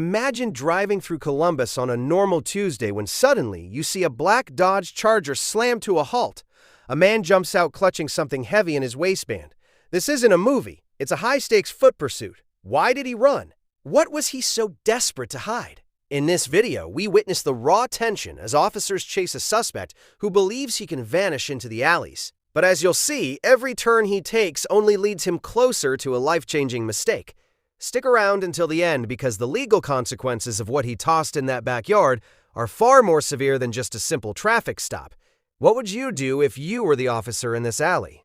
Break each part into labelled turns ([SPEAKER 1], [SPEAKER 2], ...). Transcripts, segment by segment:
[SPEAKER 1] Imagine driving through Columbus on a normal Tuesday when suddenly you see a black Dodge Charger slam to a halt. A man jumps out clutching something heavy in his waistband. This isn't a movie. It's a high-stakes foot pursuit. Why did he run? What was he so desperate to hide? In this video, we witness the raw tension as officers chase a suspect who believes he can vanish into the alleys. But as you'll see, every turn he takes only leads him closer to a life-changing mistake. Stick around until the end because the legal consequences of what he tossed in that backyard are far more severe than just a simple traffic stop. What would you do if you were the officer in this alley?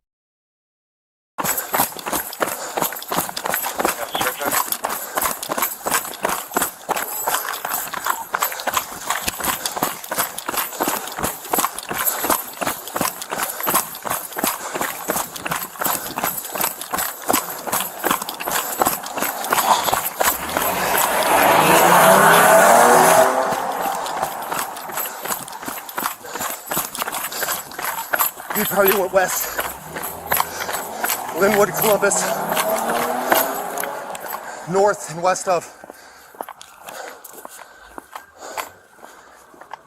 [SPEAKER 2] He probably went west. Linwood, Columbus. North and west of.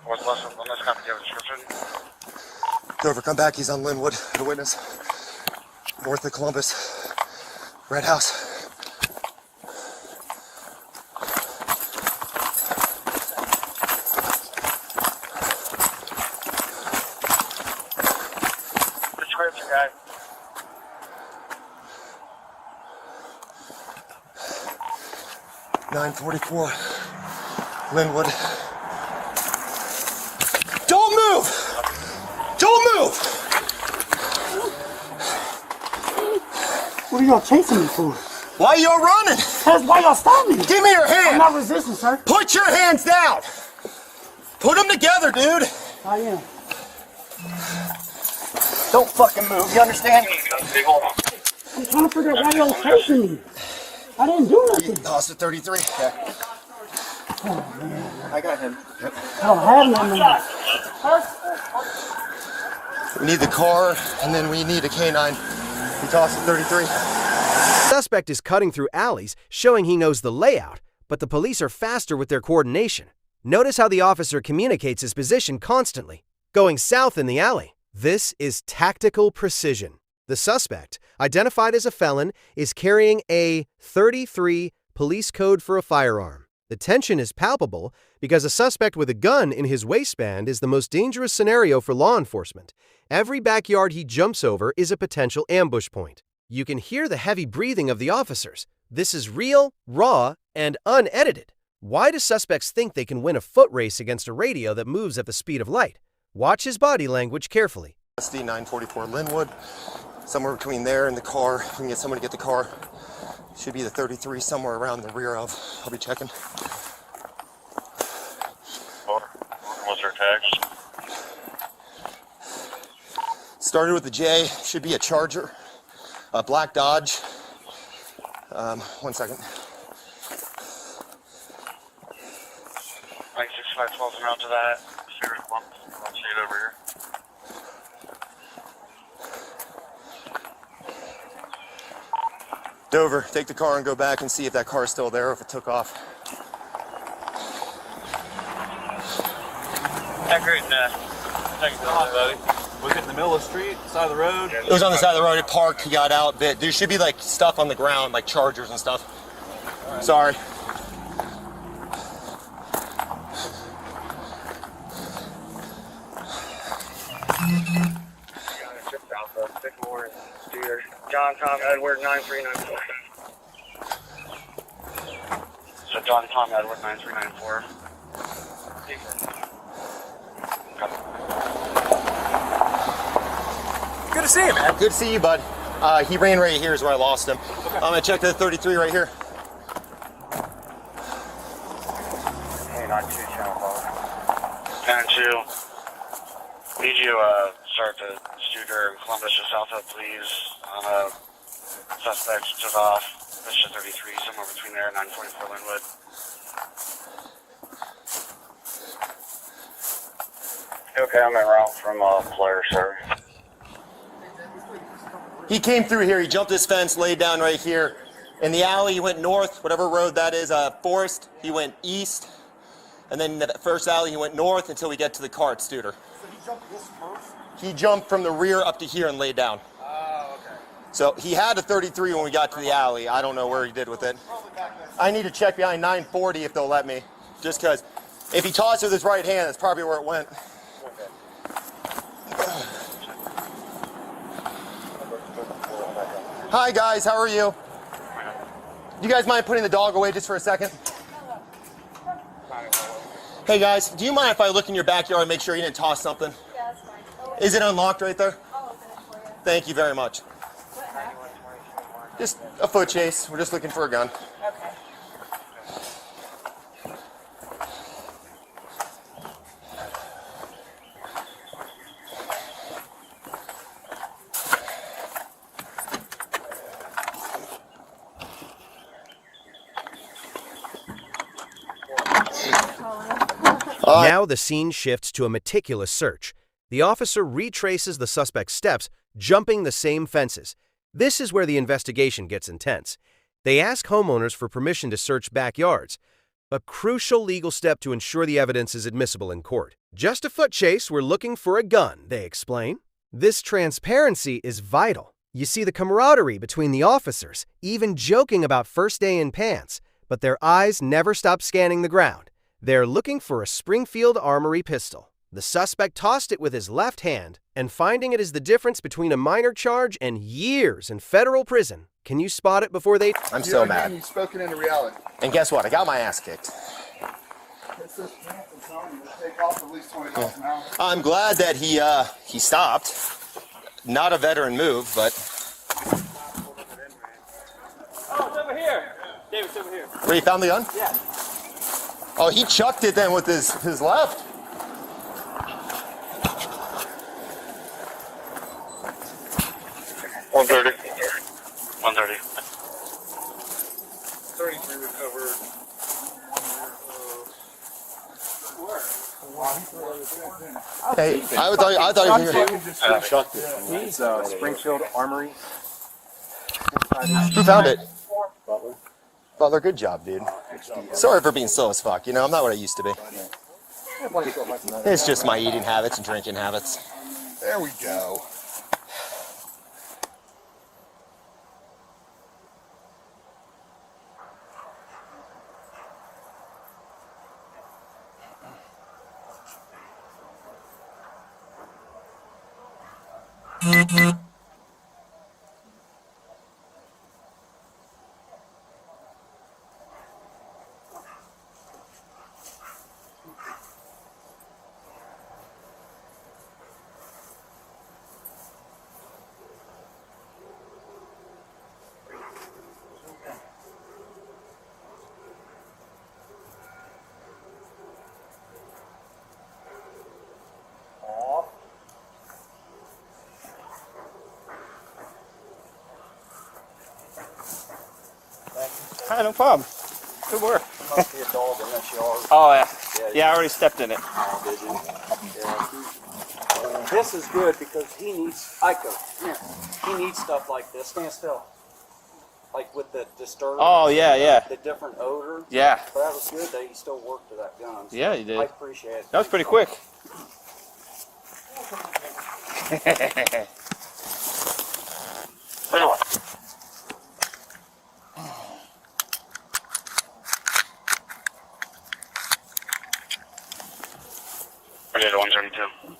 [SPEAKER 3] What's west of Columbus? Copy, do you have a description?
[SPEAKER 2] Dover, come back. He's on Linwood. The witness. North of Columbus. Red House.
[SPEAKER 3] Guy.
[SPEAKER 2] 944 Linwood. Don't move! Don't move!
[SPEAKER 4] What are y'all chasing me for?
[SPEAKER 2] Why y'all running?
[SPEAKER 4] Because why y'all stopping me?
[SPEAKER 2] Give me your hand!
[SPEAKER 4] I'm not resisting, sir.
[SPEAKER 2] Put your hands down! Put them together, dude!
[SPEAKER 4] I am.
[SPEAKER 2] Don't fucking move, you understand?
[SPEAKER 4] I'm trying to figure out why y'all chasing me. I didn't do nothing.
[SPEAKER 2] Toss it 33. Yeah.
[SPEAKER 4] Oh, man.
[SPEAKER 2] I got him. Yep.
[SPEAKER 4] I don't have none.
[SPEAKER 2] We need the car, and then we need a canine. He tossed it 33.
[SPEAKER 1] The suspect is cutting through alleys, showing he knows the layout, but the police are faster with their coordination. Notice how the officer communicates his position constantly, going south in the alley. This is tactical precision. The suspect, identified as a felon, is carrying a 33 police code for a firearm. The tension is palpable because a suspect with a gun in his waistband is the most dangerous scenario for law enforcement. Every backyard he jumps over is a potential ambush point. You can hear the heavy breathing of the officers. This is real, raw, and unedited. Why do suspects think they can win a foot race against a radio that moves at the speed of light? Watch his body language carefully.
[SPEAKER 2] SD 944 Linwood, somewhere between there and the car. We can get someone to get the car. Should be the 33 somewhere around the rear of. I'll be checking.
[SPEAKER 3] What's our tags?
[SPEAKER 2] Started with the J. Should be a Charger, a black Dodge. 1 second.
[SPEAKER 3] 96512 and out to that. Series 1. I'll see it over here.
[SPEAKER 2] Dover, take the car and go back and see if that car is still there or if it took off.
[SPEAKER 3] Accurate, thanks, buddy.
[SPEAKER 5] Was it in the middle of the street, side of the road?
[SPEAKER 2] It was on the side of the road. It parked. He got out. But there should be like stuff on the ground, like chargers and stuff. Right. Sorry.
[SPEAKER 3] John Tom Edward 9394. So John Tom Edward 9394.
[SPEAKER 5] Good to see you, man.
[SPEAKER 2] Good to see you, bud. He ran right here is where I lost him.
[SPEAKER 5] Okay.
[SPEAKER 2] I'm gonna check the 33 right here.
[SPEAKER 3] Hey, not 2 channel 5. 10-2. Need you start the shooter in Columbus just south of, please. Suspect took off. This is 33, somewhere between there and 944 Linwood. Okay, I'm en route from Blair, sir.
[SPEAKER 2] He came through here. He jumped this fence, laid down right here. In the alley, he went north, whatever road that is, Forest, he went east. And then in the first alley, he went north until we get to the car at Studer.
[SPEAKER 6] So he jumped this first?
[SPEAKER 2] He jumped from the rear up to here and laid down.
[SPEAKER 6] Oh, okay.
[SPEAKER 2] So he had a 33 when we got to the alley. I don't know where he did with it. I need to check behind 940 if they'll let me. Just because if he tossed with his right hand, that's probably where it went. Hi guys, how are you? Do you guys mind putting the dog away just for a second? Hey guys, do you mind if I look in your backyard and make sure you didn't toss something?
[SPEAKER 7] Yeah, that's fine.
[SPEAKER 2] Is it unlocked right there?
[SPEAKER 7] I'll open it for you.
[SPEAKER 2] Thank you very much.
[SPEAKER 7] What happened?
[SPEAKER 2] Just a foot chase. We're just looking for a gun.
[SPEAKER 7] Okay.
[SPEAKER 1] Now the scene shifts to a meticulous search. The officer retraces the suspect's steps, jumping the same fences. This is where the investigation gets intense. They ask homeowners for permission to search backyards, a crucial legal step to ensure the evidence is admissible in court. Just a foot chase, we're looking for a gun, they explain. This transparency is vital. You see the camaraderie between the officers, even joking about first day in pants, but their eyes never stop scanning the ground. They're looking for a Springfield Armory pistol. The suspect tossed it with his left hand, and finding it is the difference between a minor charge and years in federal prison. Can you spot it before they...
[SPEAKER 2] I'm so mad.
[SPEAKER 6] You've spoken into reality.
[SPEAKER 2] And guess what? I got my ass kicked.
[SPEAKER 6] It's this chance of telling you to take off at least 20 miles an hour.
[SPEAKER 2] I'm glad that he stopped. Not a veteran move, but...
[SPEAKER 5] Oh, it's over here. David's over here.
[SPEAKER 2] Where you found the gun?
[SPEAKER 5] Yeah.
[SPEAKER 2] Oh, he chucked it then with his left.
[SPEAKER 3] One 130.
[SPEAKER 6] 33 recovered.
[SPEAKER 2] Hey, I thought you were here.
[SPEAKER 6] Chucked it. It's Springfield Armory.
[SPEAKER 2] Who found it? Butler, good job, dude. Sorry for being slow as fuck. You know, I'm not what I used to be. It's just my eating habits and drinking habits.
[SPEAKER 6] There we go.
[SPEAKER 5] Hi, no problem. Good work.
[SPEAKER 6] Must be a dog in that yard.
[SPEAKER 5] Oh, yeah. Yeah, I already stepped in it.
[SPEAKER 8] This is good because he needs Ico. Yeah. He needs stuff like this. Stand still. Like with the disturbance.
[SPEAKER 5] Oh, yeah, yeah.
[SPEAKER 8] The different odors.
[SPEAKER 5] Yeah.
[SPEAKER 8] But that was good that he still worked to that gun. So
[SPEAKER 5] Yeah, you did.
[SPEAKER 8] I appreciate it.
[SPEAKER 5] That was pretty quick.
[SPEAKER 3] I did 132.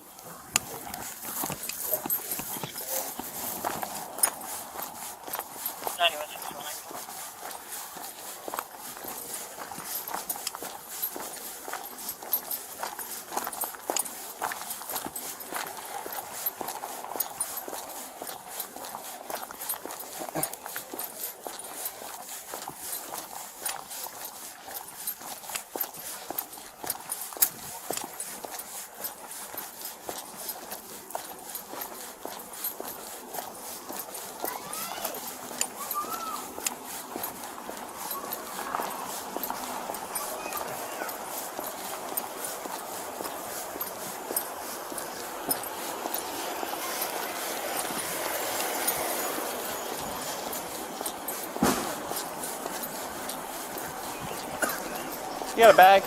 [SPEAKER 5] You got a bag?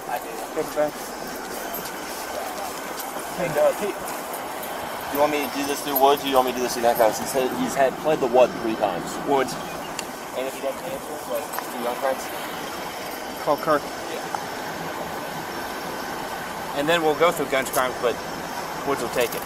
[SPEAKER 8] I do.
[SPEAKER 5] Paper bag?
[SPEAKER 9] Hey, Doug, you want me to do this through Woods or you want me to do this through Handcuffs? He's had pled the what 3 times?
[SPEAKER 5] Woods.
[SPEAKER 9] And if he doesn't answer, like, do gun crimes?
[SPEAKER 5] Call Kirk. And then we'll go through guns crimes, but Woods will take it.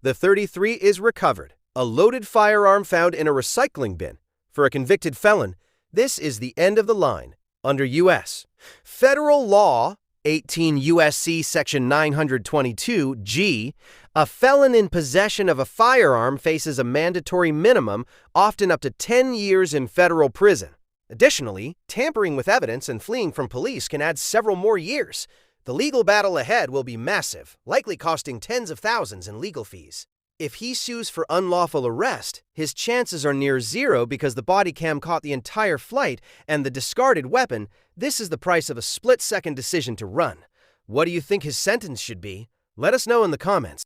[SPEAKER 1] The .33 is recovered, a loaded firearm found in a recycling bin. For a convicted felon, this is the end of the line. Under U.S. Federal Law 18 U.S.C. Section 922 G, a felon in possession of a firearm faces a mandatory minimum, often up to 10 years in federal prison. Additionally, tampering with evidence and fleeing from police can add several more years. The legal battle ahead will be massive, likely costing tens of thousands in legal fees. If he sues for unlawful arrest, his chances are near zero because the body cam caught the entire flight and the discarded weapon. This is the price of a split-second decision to run. What do you think his sentence should be? Let us know in the comments.